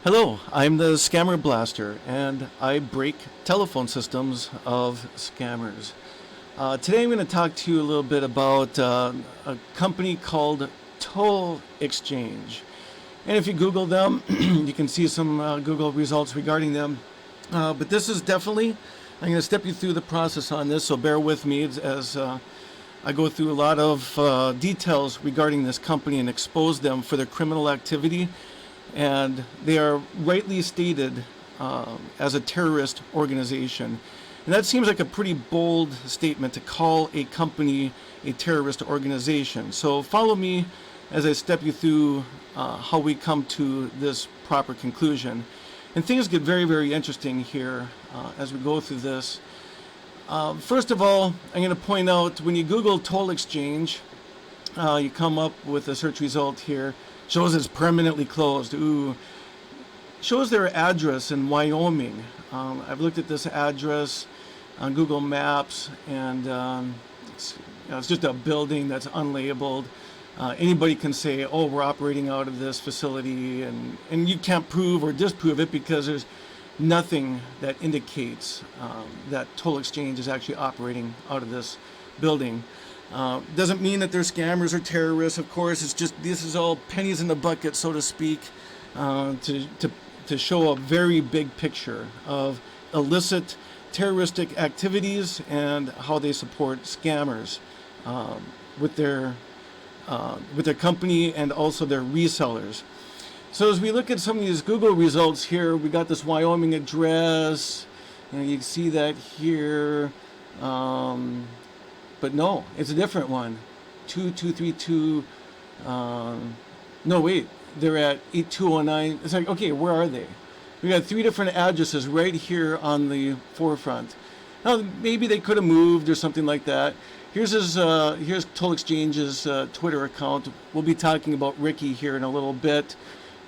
Hello, I'm the Scammer Blaster, and I break telephone systems of scammers. Today I'm going to talk to you a little bit about a company called TollXChange. And if you Google them, you can see some Google results regarding them. But this is definitely, I'm going to step you through the process on this, so bear with me as I go through a lot of details regarding this company and expose them for their criminal activity. And they are rightly stated as a terrorist organization. And that seems like a pretty bold statement to call a company a terrorist organization. So follow me as I step you through how we come to this proper conclusion. And things get very, very interesting here as we go through this. First of all, I'm going to point out when you Google TollXChange, you come up with a search result here. Shows it's permanently closed. Ooh. Shows their address in Wyoming. I've looked at this address on Google Maps, and it's just a building that's unlabeled. Anybody can say, oh, we're operating out of this facility, and you can't prove or disprove it because there's nothing that indicates that TollXChange is actually operating out of this building. Doesn't mean that they're scammers or terrorists, of course. It's just this is all pennies in the bucket, so to speak, to show a very big picture of illicit terroristic activities and how they support scammers with their company and also their resellers. So as we look at some of these Google results here, we got this Wyoming address, and you can see that here. But no, it's a different one. 2232. No, wait. They're at 8209. It's like, okay, where are they? We got 3 different addresses right here on the forefront. Now, maybe they could have moved or something like that. Here's TollXChange's Twitter account. We'll be talking about Ricky here in a little bit.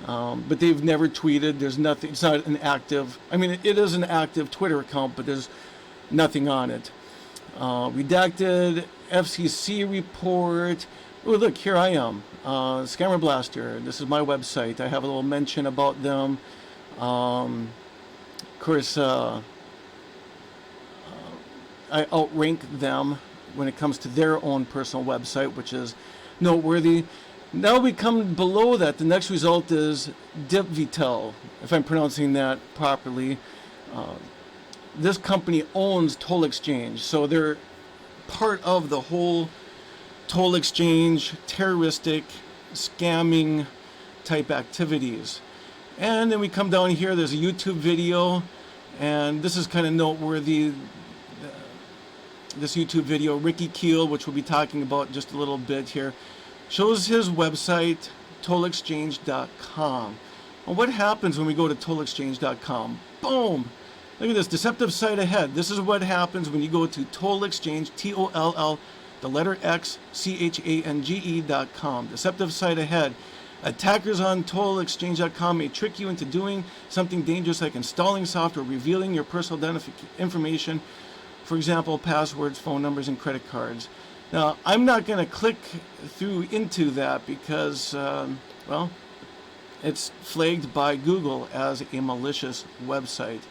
But they've never tweeted. There's nothing. It's not an active. I mean, it is an active Twitter account, but there's nothing on it. Redacted FCC report. Oh, look, here I am, Scammer Blaster. This is my website. I have a little mention about them. Of course, I outrank them when it comes to their own personal website, which is noteworthy. Now we come below that. The next result is Dipvtel, if I'm pronouncing that properly. This company owns TollXChange, so they're part of the whole TollXChange terroristic scamming type activities. And then we come down here, there's a YouTube video, and this is kind of noteworthy. This YouTube video, Ricky Keele, which we'll be talking about just a little bit here, shows his website, TollXChange.com. And what happens when we go to TollXChange.com? Boom! Look at this, deceptive site ahead. This is what happens when you go to TollXChange, T-O-L-L, the letter X, C-H-A-N-G-E.com. Deceptive site ahead. Attackers on TollXChange.com may trick you into doing something dangerous like installing software, revealing your personal information, for example, passwords, phone numbers, and credit cards. Now, I'm not going to click through into that because, well, it's flagged by Google as a malicious website.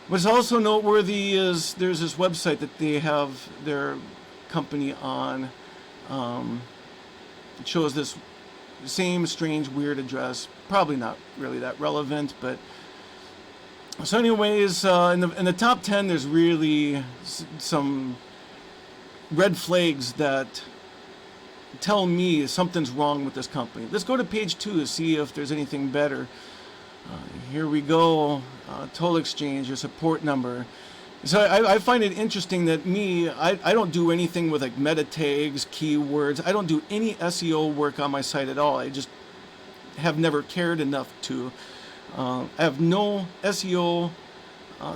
What's also noteworthy is there's this website that they have their company on. It shows this same strange, weird address. Probably not really that relevant, but so anyways, in the top 10, there's really some red flags that tell me something's wrong with this company. Let's go to page 2 to see if there's anything better. Here we go, TollXChange, your support number. So I find it interesting that I don't do anything with like meta tags, keywords. I don't do any SEO work on my site at all. I just have never cared enough to. I have no SEO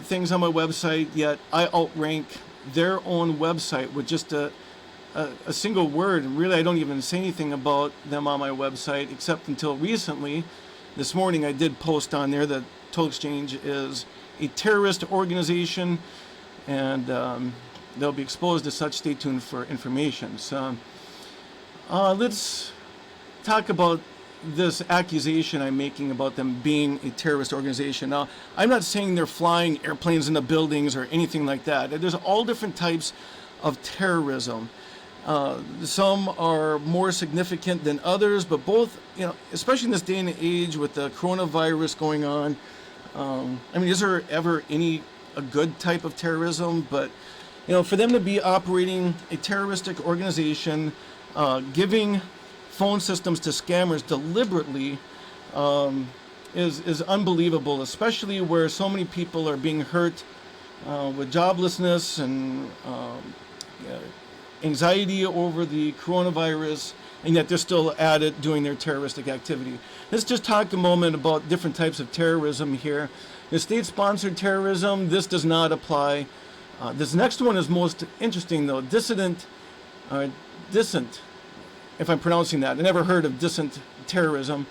things on my website, yet I outrank their own website with just a single word. And really, I don't even say anything about them on my website, except until recently. This morning I did post on there that TollXChange is a terrorist organization, and they'll be exposed as such. Stay tuned for information. So let's talk about this accusation I'm making about them being a terrorist organization. Now, I'm not saying they're flying airplanes into buildings or anything like that. There's all different types of terrorism. Some are more significant than others, but both, especially in this day and age with the coronavirus going on, I mean, is there ever a good type of terrorism? But, for them to be operating a terroristic organization, giving phone systems to scammers deliberately, is unbelievable, especially where so many people are being hurt with joblessness and anxiety over the coronavirus, and yet they're still at it doing their terroristic activity. Let's just talk a moment about different types of terrorism here. The state-sponsored terrorism, this does not apply. This next one is most interesting, though. Dissent, if I'm pronouncing that. I never heard of Dissent terrorism,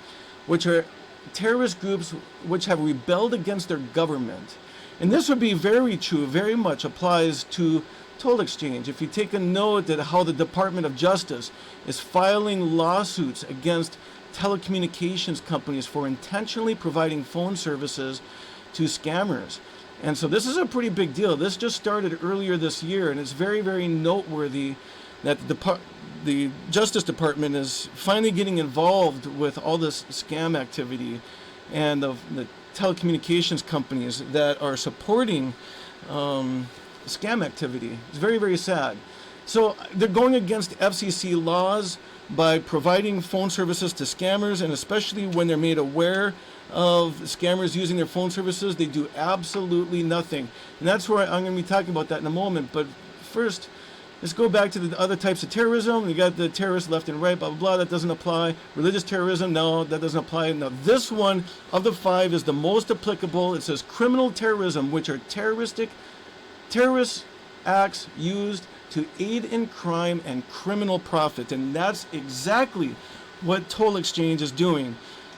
which are terrorist groups which have rebelled against their government. And this would be very true, very much applies to TollXChange. If you take a note at how the Department of Justice is filing lawsuits against telecommunications companies for intentionally providing phone services to scammers. And so this is a pretty big deal. This just started earlier this year, and it's very, very noteworthy that the Justice Department is finally getting involved with all this scam activity, and the telecommunications companies that are supporting scam activity. It's very, very sad. So they're going against FCC laws by providing phone services to scammers, and especially when they're made aware of scammers using their phone services, they do absolutely nothing. And that's where I'm going to be talking about that in a moment. But first, let's go back to the other types of terrorism. You got the terrorists left and right, blah, blah, blah. That doesn't apply. Religious terrorism, no, that doesn't apply. Now, this one of the 5 is the most applicable. It says criminal terrorism, which are terrorist acts used to aid in crime and criminal profit. And that's exactly what TollXChange is doing.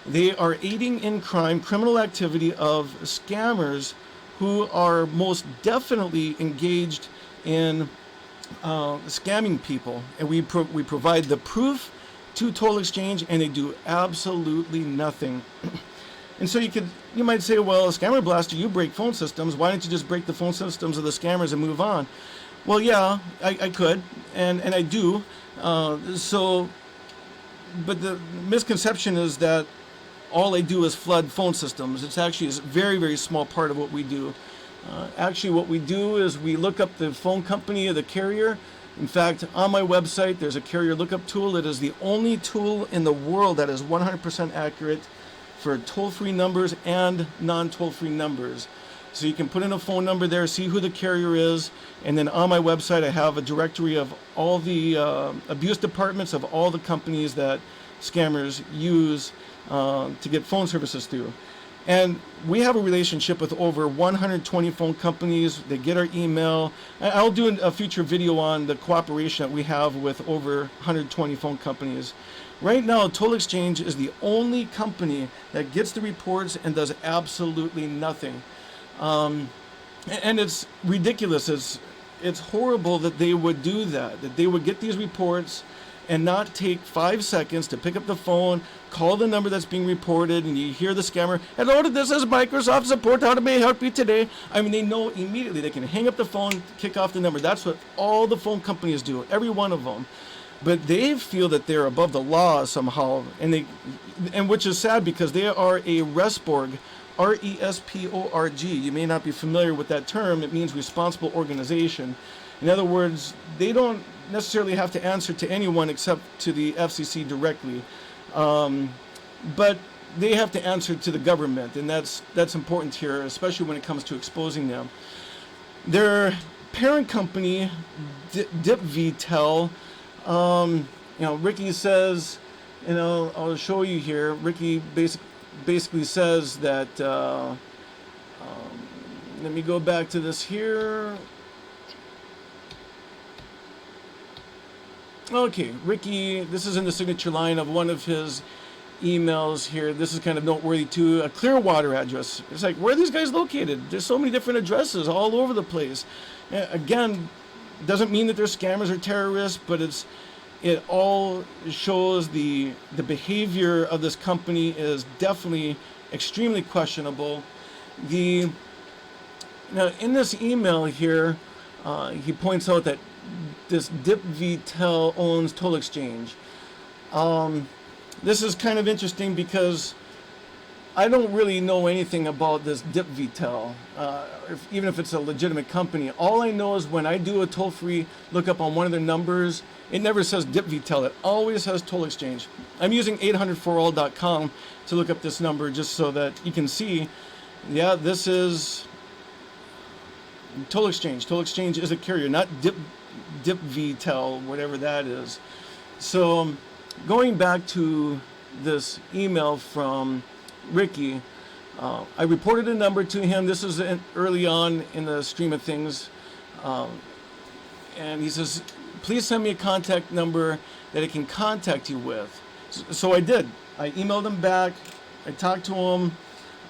They are aiding in crime, criminal activity of scammers who are most definitely engaged in scamming people. And we provide the proof to TollXChange, and they do absolutely nothing. And so you might say, well, Scammer Blaster, you break phone systems. Why don't you just break the phone systems of the scammers and move on? Well, yeah, I could, and I do. But the misconception is that all I do is flood phone systems. It's actually a very, very small part of what we do. Actually, what we do is we look up the phone company or the carrier. In fact, on my website, there's a carrier lookup tool. It is the only tool in the world that is 100% accurate for toll-free numbers and non-toll-free numbers. So you can put in a phone number there, see who the carrier is, and then on my website I have a directory of all the abuse departments of all the companies that scammers use to get phone services through. And we have a relationship with over 120 phone companies. They get our email. I'll do a future video on the cooperation that we have with over 120 phone companies. Right now, TollXChange is the only company that gets the reports and does absolutely nothing. And it's ridiculous. It's horrible that they would do that they would get these reports and not take 5 seconds to pick up the phone, call the number that's being reported, and you hear the scammer, "Hello, this is Microsoft support. How may I help you today?" I mean, they know immediately. They can hang up the phone, kick off the number. That's what all the phone companies do, every one of them. But they feel that they're above the law somehow, and which is sad because they are a RESPORG, R-E-S-P-O-R-G. You may not be familiar with that term. It means responsible organization. In other words, they don't necessarily have to answer to anyone except to the FCC directly. But they have to answer to the government, and that's important here, especially when it comes to exposing them. Their parent company, Dipvtel, Ricky says, I'll show you here. Ricky basically says that, let me go back to this here. Okay, Ricky, this is in the signature line of one of his emails here. This is kind of noteworthy too. A Clearwater address. It's like, where are these guys located? There's so many different addresses all over the place. Again, doesn't mean that they're scammers or terrorists, but it's it all shows the behavior of this company is definitely extremely questionable. Now in this email here, he points out that this Dipvtel owns TollXChange. This is kind of interesting because I don't really know anything about this Dipvtel, even if it's a legitimate company. All I know is when I do a toll-free lookup on one of their numbers, it never says Dipvtel. It always says TollXChange. I'm using 800forall.com to look up this number just so that you can see, yeah, this is TollXChange. TollXChange is a carrier, not Dipvtel, whatever that is. So going back to this email from Ricky, I reported a number to him. This is early on in the stream of things, and he says, please send me a contact number that I can contact you with. So I did. I emailed him back. I talked to him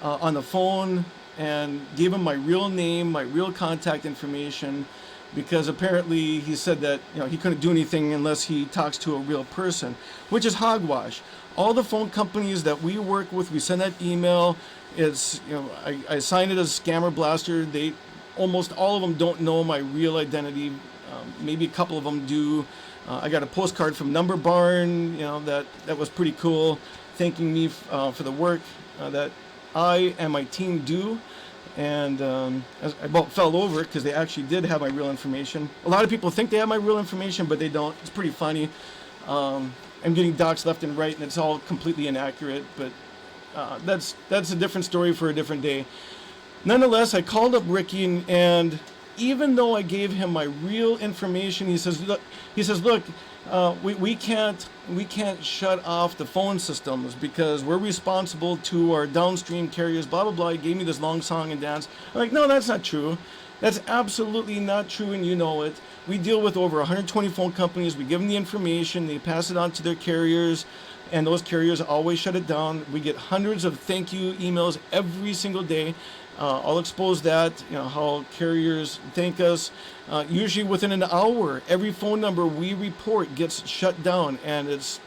on the phone and gave him my real name, my real contact information, because apparently he said that he couldn't do anything unless he talks to a real person, which is hogwash. All the phone companies that we work with, we send that email. It's I sign it as Scammer Blaster. They almost all of them don't know my real identity. Maybe a couple of them do. I got a postcard from Number Barn, that was pretty cool, thanking me for the work that I and my team do. And I about fell over because they actually did have my real information. A lot of people think they have my real information, but they don't. It's pretty funny. I'm getting doxxed left and right, and it's all completely inaccurate. But that's a different story for a different day. Nonetheless, I called up Ricky, and even though I gave him my real information, he says, look, we can't shut off the phone systems because we're responsible to our downstream carriers, blah, blah, blah. He gave me this long song and dance. I'm like, no, that's not true. That's absolutely not true, and you know it. We deal with over 120 phone companies. We give them the information. They pass it on to their carriers, and those carriers always shut it down. We get hundreds of thank you emails every single day. I'll expose that, how carriers thank us. Usually within an hour, every phone number we report gets shut down, and it's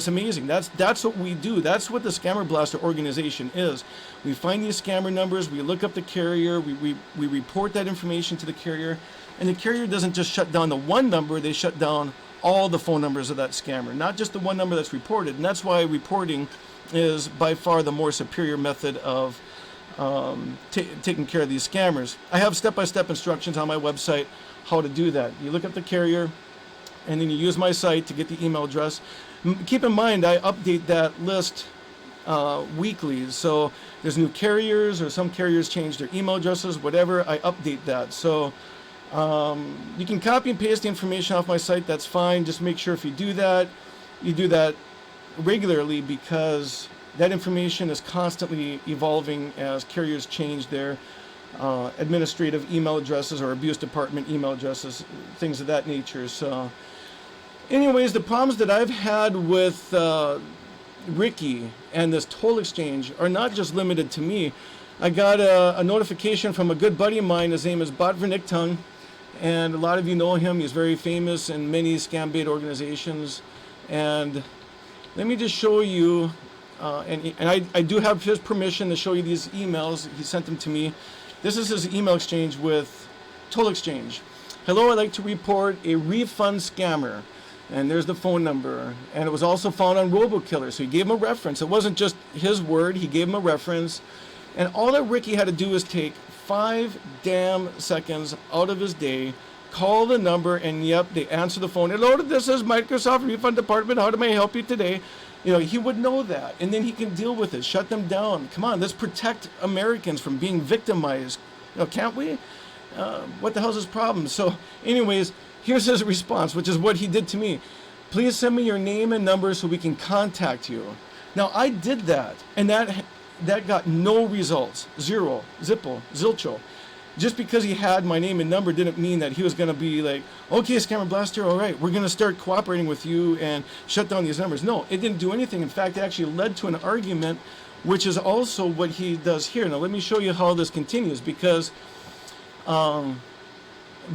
amazing. That's what we do. That's what the Scammer Blaster organization is. We find these scammer numbers, we look up the carrier, we report that information to the carrier, and the carrier doesn't just shut down the one number, they shut down all the phone numbers of that scammer, not just the one number that's reported. And that's why reporting is by far the more superior method of taking care of these scammers. I have step-by-step instructions on my website how to do that. You look up the carrier, and then you use my site to get the email address. Keep in mind, I update that list weekly. So there's new carriers, or some carriers change their email addresses, whatever, I update that. So you can copy and paste the information off my site, that's fine. Just make sure if you do that regularly, because that information is constantly evolving as carriers change their administrative email addresses or abuse department email addresses, things of that nature. So anyways, the problems that I've had with Ricky and this TollXChange are not just limited to me. I got a notification from a good buddy of mine. His name is Nickle, and a lot of you know him. He's very famous in many scam bait organizations. And let me just show you, and I do have his permission to show you these emails. He sent them to me. This is his email exchange with TollXChange. Hello, I'd like to report a refund scammer. And there's the phone number. And it was also found on RoboKiller. So he gave him a reference. It wasn't just his word. He gave him a reference. And all that Ricky had to do was take 5 damn seconds out of his day, call the number, and yep, they answer the phone. Hello, this is Microsoft Refund Department. How may I help you today? He would know that. And then he can deal with it, shut them down. Come on, let's protect Americans from being victimized. Can't we? What the hell's his problem? So anyways, here's his response, which is what he did to me. Please send me your name and number so we can contact you. Now, I did that, and that got no results. Zero. Zippo. Zilcho. Just because he had my name and number didn't mean that he was going to be like, okay, Scammer Blaster, all right, we're going to start cooperating with you and shut down these numbers. No, it didn't do anything. In fact, it actually led to an argument, which is also what he does here. Now, let me show you how this continues, because Bob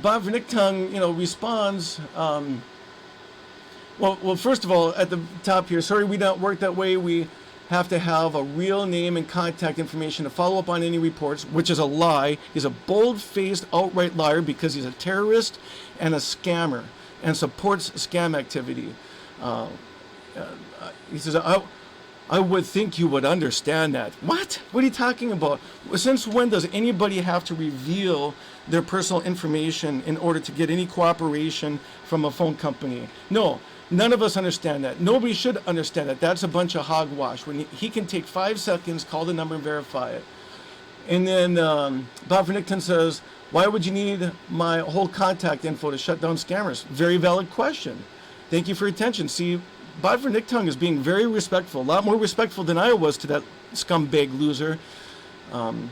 Vernicktung, responds, Well, first of all, at the top here, sorry we don't work that way. We have to have a real name and contact information to follow up on any reports, which is a lie. He's a bold-faced, outright liar because he's a terrorist and a scammer and supports scam activity. He says, I would think you would understand that. What? What are you talking about? Since when does anybody have to reveal their personal information in order to get any cooperation from a phone company? No, none of us understand that. Nobody should understand that. That's a bunch of hogwash. When he can take 5 seconds, call the number and verify it. And then Bob Vernickton says, why would you need my whole contact info to shut down scammers? Very valid question. Thank you for your attention. See, Bob Vernickton is being very respectful, a lot more respectful than I was to that scumbag loser. And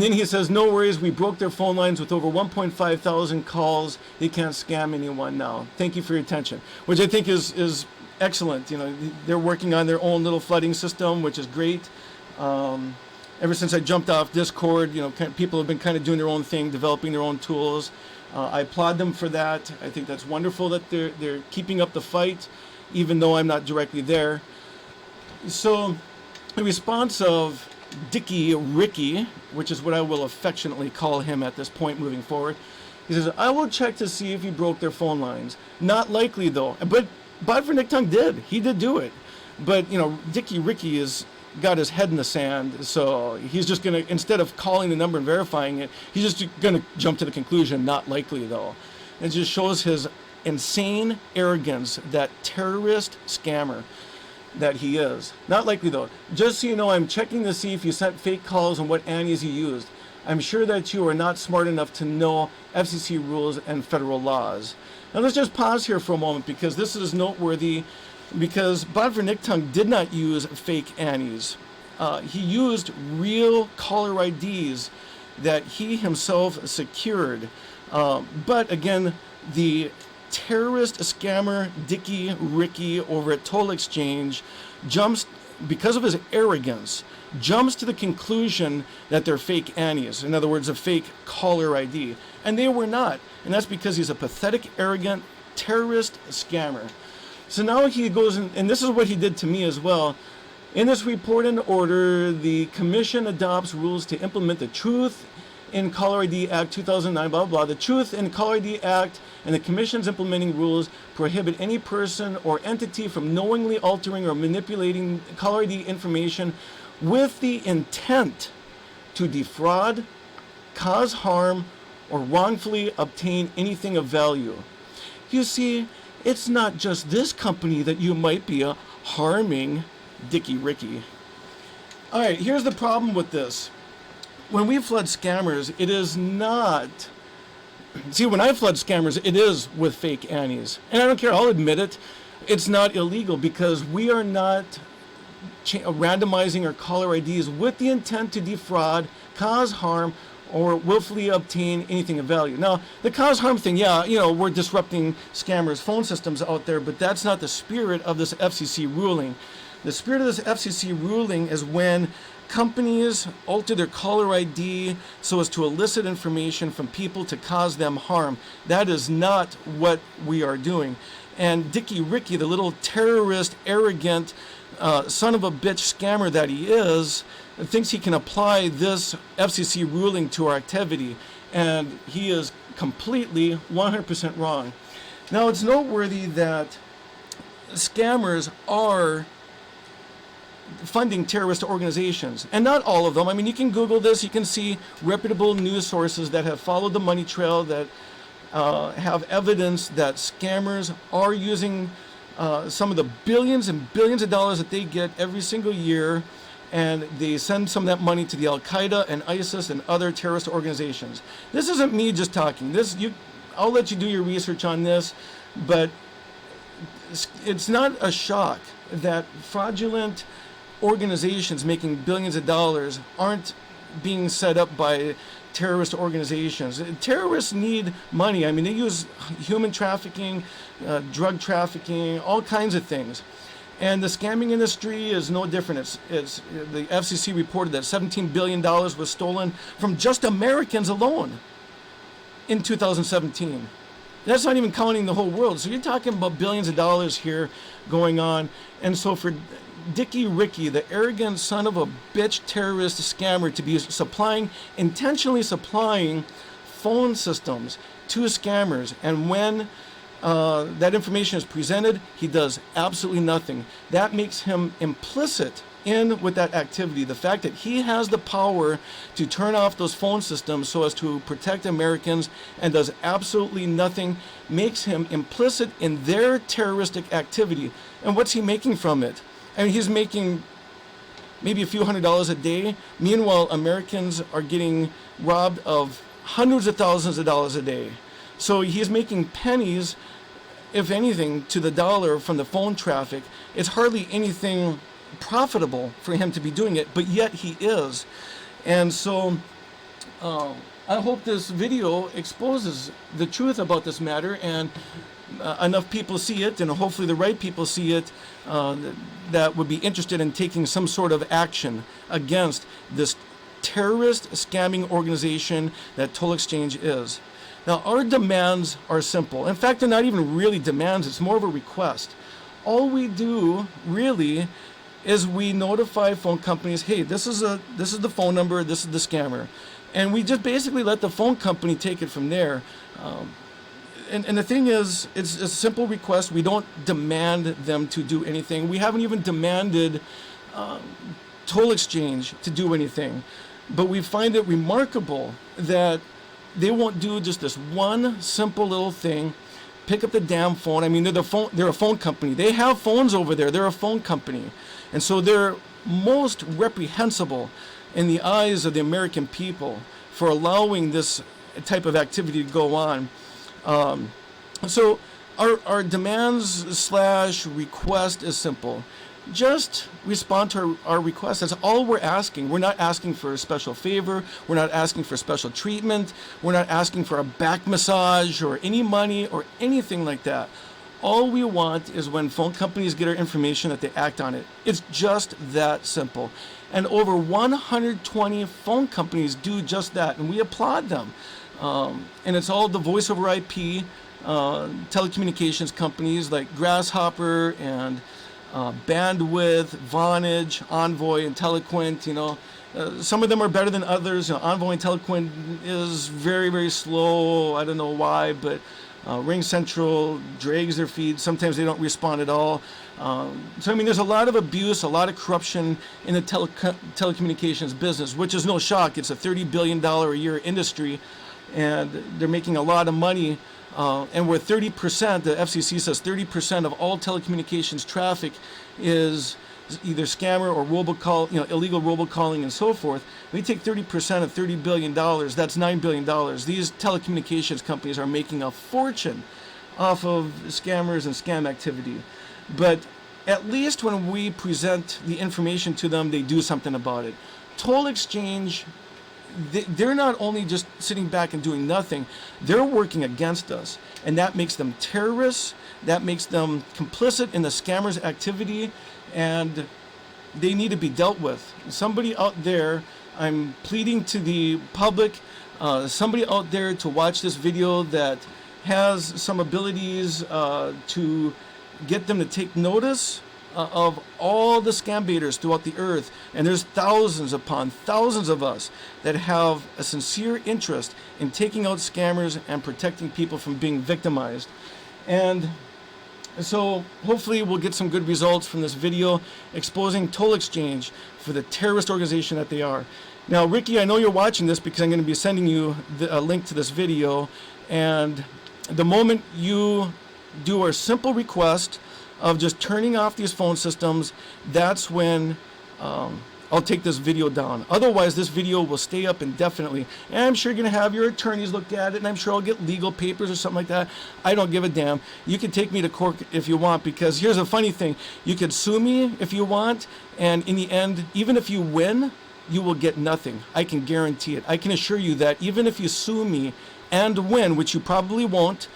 then he says, no worries, we broke their phone lines with over 1.5 thousand calls. They can't scam anyone now. Thank you for your attention, which I think is excellent. You know, they're working on their own little flooding system, which is great. Ever since I jumped off Discord, you know, people have been kind of doing their own thing, developing their own tools. I applaud them for that. I think that's wonderful that they're keeping up the fight, even though I'm not directly there. So the response of Dickie Ricci, which is what I will affectionately call him at this point moving forward, he says, I will check to see if he broke their phone lines. Not likely though. But Bob Vernickton did. He did do it. But, you know, Dickie Ricci has got his head in the sand, so he's just going to, instead of calling the number and verifying it, he's just going to jump to the conclusion, not likely though. It just shows his insane arrogance, that terrorist scammer that he is. Not likely though. Just so you know, I'm checking to see if you sent fake calls and what annies you used. I'm sure that you are not smart enough to know FCC rules and federal laws. Now let's just pause here for a moment because this is noteworthy, because Bob Vernickton did not use fake annies. He used real caller IDs that he himself secured. But again, the terrorist scammer Dickie Ricci over at TollXChange jumps, because of his arrogance, jumps to the conclusion that they're fake annies. In other words, a fake caller ID. And they were not. And that's because he's a pathetic, arrogant, terrorist scammer. So now he goes, and this is what he did to me as well. In this report and order, the commission adopts rules to implement the Truth in Caller ID Act 2009, blah, blah, blah. The Truth in Caller ID Act and the commission's implementing rules prohibit any person or entity from knowingly altering or manipulating caller ID information with the intent to defraud, cause harm, or wrongfully obtain anything of value. You see, it's not just this company that you might be harming, Dickie Ricci. All right, here's the problem with this. When we flood scammers, it is not... See, when I flood scammers, it is with fake annies. And I don't care, I'll admit it. It's not illegal because we are not randomizing our caller IDs with the intent to defraud, cause harm, or willfully obtain anything of value. Now, the cause harm thing, yeah, you know, we're disrupting scammers' phone systems out there, but that's not the spirit of this FCC ruling. The spirit of this FCC ruling is when companies alter their caller ID so as to elicit information from people to cause them harm. That is not what we are doing. And Dickie Ricci, the little terrorist, arrogant, son of a bitch scammer that he is, thinks he can apply this FCC ruling to our activity, and he is completely 100% wrong. Now, it's noteworthy that scammers are funding terrorist organizations, and not all of them. I mean, you can Google this, you can see reputable news sources that have followed the money trail, that have evidence that scammers are using some of the billions and billions of dollars that they get every single year, and they send some of that money to the Qaeda and ISIS and other terrorist organizations. This isn't me just talking. I'll let you do your research on this, but it's not a shock that fraudulent organizations making billions of dollars aren't being set up by terrorist organizations. Terrorists need money. I mean, they use human trafficking, drug trafficking, all kinds of things. And the scamming industry is no different. It's the FCC reported that $17 billion was stolen from just Americans alone in 2017. That's not even counting the whole world. So you're talking about billions of dollars here going on. And so for Dickie Ricci, the arrogant son of a bitch terrorist scammer, to be intentionally supplying phone systems to scammers, and when that information is presented, he does absolutely nothing. That makes him implicit in with that activity. The fact that he has the power to turn off those phone systems so as to protect Americans and does absolutely nothing makes him implicit in their terroristic activity. And what's he making from it? I mean, he's making maybe a few $100s a day. Meanwhile, Americans are getting robbed of hundreds of thousands of dollars a day. So he's making pennies, if anything, to the dollar from the phone traffic. It's hardly anything profitable for him to be doing it, but yet he is. And so I hope this video exposes the truth about this matter, and enough people see it, and hopefully the right people see it, that would be interested in taking some sort of action against this terrorist scamming organization that TollXChange is. Now, our demands are simple. In fact, they're not even really demands, it's more of a request. All we do really is we notify phone companies, hey, this is the phone number, this is the scammer. And we just basically let the phone company take it from there. And the thing is, it's a simple request. We don't demand them to do anything. We haven't even demanded TollXChange to do anything. But we find it remarkable that they won't do just this one simple little thing. Pick up the damn phone. I mean, they're a phone company. They have phones over there. They're a phone company. And so they're most reprehensible in the eyes of the American people for allowing this type of activity to go on. So our demands / request is simple. Just respond to our request. That's all we're asking. We're not asking for a special favor. We're not asking for special treatment. We're not asking for a back massage or any money or anything like that. All we want is when phone companies get our information that they act on it. It's just that simple. And over 120 phone companies do just that, and we applaud them. And it's all the voice over IP telecommunications companies like Grasshopper and Bandwidth, Vonage, Envoy, and Telequint. You know, some of them are better than others. You know, Envoy and Telequint is very, very slow. I don't know why, but Ring Central drags their feed. Sometimes they don't respond at all. So I mean, there's a lot of abuse, a lot of corruption in the telecommunications business, which is no shock. It's a $30 billion a year industry, and they're making a lot of money. And where 30%, the FCC says 30% of all telecommunications traffic is either scammer or robocall, you know, illegal robocalling and so forth. We take 30% of $30 billion, that's $9 billion. These telecommunications companies are making a fortune off of scammers and scam activity. But at least when we present the information to them, they do something about it. TollXChange, they're not only just sitting back and doing nothing, they're working against us. And that makes them terrorists, that makes them complicit in the scammers' activity, and they need to be dealt with. Somebody out there, I'm pleading to the public, somebody out there to watch this video that has some abilities to get them to take notice of all the scam baiters throughout the earth. And there's thousands upon thousands of us that have a sincere interest in taking out scammers and protecting people from being victimized. And so hopefully we'll get some good results from this video exposing TollXChange for the terrorist organization that they are. Now, Ricky, I know you're watching this because I'm going to be sending you a link to this video. And the moment you do our simple request of just turning off these phone systems, that's when I'll take this video down. Otherwise, this video will stay up indefinitely. And I'm sure you're going to have your attorneys look at it, and I'm sure I'll get legal papers or something like that. I don't give a damn. You can take me to court if you want, because here's a funny thing. You could sue me if you want, and in the end, even if you win, you will get nothing. I can guarantee it. I can assure you that even if you sue me and win, which you probably won't,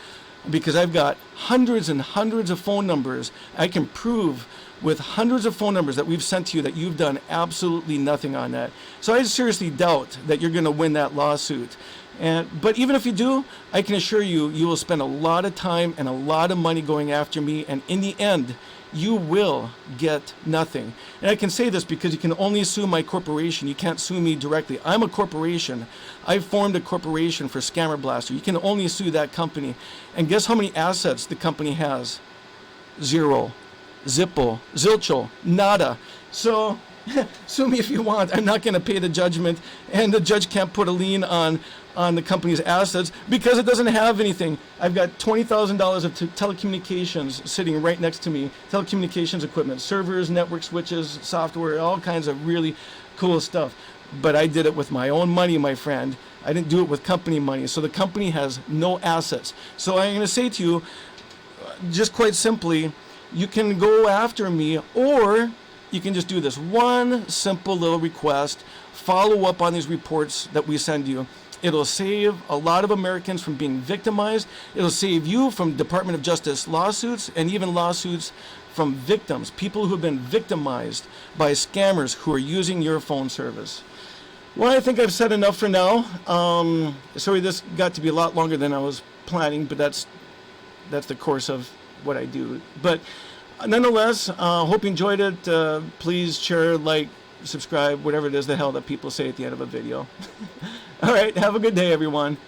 because I've got hundreds and hundreds of phone numbers, I can prove with hundreds of phone numbers that we've sent to you that you've done absolutely nothing on that. So I seriously doubt that you're going to win that lawsuit. But even if you do, I can assure you, you will spend a lot of time and a lot of money going after me, and in the end, you will get nothing. And I can say this because you can only sue my corporation. You can't sue me directly. I'm a corporation. I formed a corporation for Scammer Blaster. You can only sue that company. And guess how many assets the company has? Zero. Zippo. Zilcho. Nada. So sue me if you want. I'm not going to pay the judgment, and the judge can't put a lien on the company's assets because it doesn't have anything. I've got $20,000 of telecommunications sitting right next to me. Telecommunications equipment, servers, network switches, software, all kinds of really cool stuff. But I did it with my own money, my friend. I didn't do it with company money. So the company has no assets. So I'm going to say to you, just quite simply, you can go after me, or you can just do this one simple little request. Follow up on these reports that we send you. It'll save a lot of Americans from being victimized. It'll save you from Department of Justice lawsuits, and even lawsuits from victims, people who have been victimized by scammers who are using your phone service. Well, I think I've said enough for now. Sorry, this got to be a lot longer than I was planning, but that's the course of what I do. But nonetheless, hope you enjoyed it. Please share, like, subscribe, whatever it is the hell that people say at the end of a video. All right, have a good day, everyone.